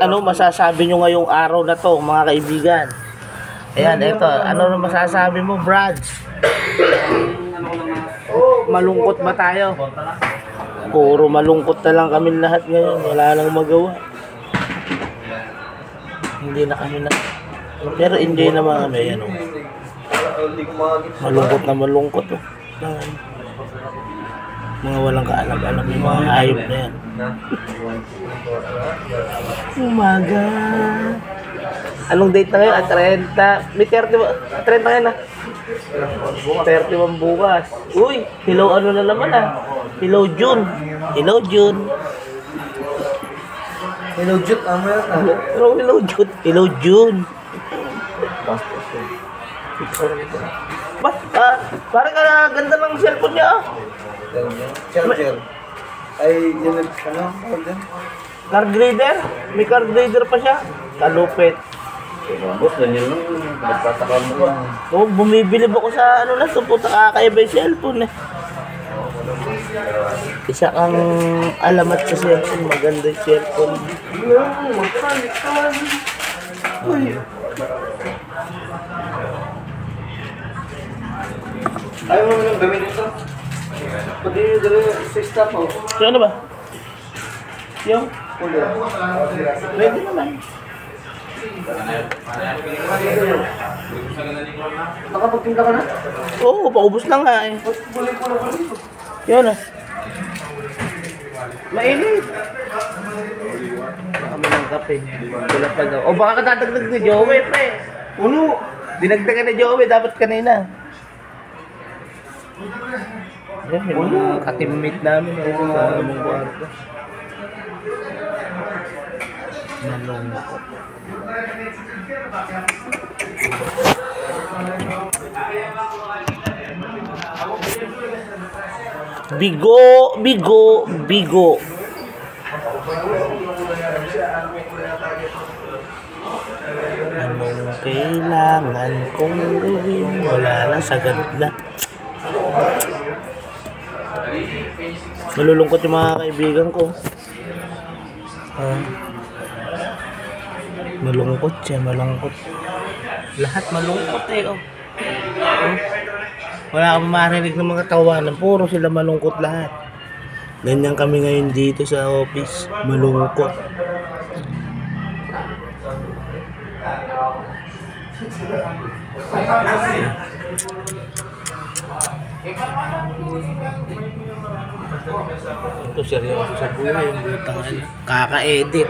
Ano masasabi nyo ngayong araw na to, mga kaibigan? Ayan, eto. Ano masasabi mo, Brad? Malungkot ba tayo? Puro malungkot na lang kami lahat ngayon. Wala nang magawa. Hindi na kami na. Pero enjoy naman kami. Ano? Malungkot na malungkot. Oh. Mga walang kaalam-alam. Yung mga ayop na yan. Umaga. Anong date na ngayon? 30. May 30 ba? 30 ngayon na. 31 bukas. Uy, hello ano na naman ah. Hello June. Hello June. Hello June. Hello June. Hello June. Parang ganda ng cellphone niya ah. Charger. Ay, yun ano? Card reader? May card reader pa siya. Kalupit. Boss, ganyan lang. Nagtataka mo lang. Oo, bumibili ako sa ano na. Puta kakaiba yung cellphone eh. Isa kang alamat sa cellphone. Maganda yung cellphone. Ayaw mo nang gawin ito? Pwede nyo dali sa staff mo. So ano ba? Yung? Pwede naman. Nakapagtinda ka na? Oo, paubos na nga eh. Yun ah. Mainit. Baka may ng kape. Tulad pa daw. O baka katadagdag ni Joey pre. Puno! Dinagdagan ni Joey dapat kanina. Yan, yung mga ka-teammate namin sa among kwarto. Malungkot. Bigo, bigo, bigo. Anong kailangan kong gawin? Wala na, sagad na. Malulungkot yung mga kaibigan ko. Malungkot siya, malungkot. Lahat malungkot eh, oh. Wala akong marinig ng mga tawanan. Puro sila malungkot lahat. Ganyan kami ngayon dito sa office. Malungkot. Ito seryoso sa buhay yung butang ano. Kaka-edit.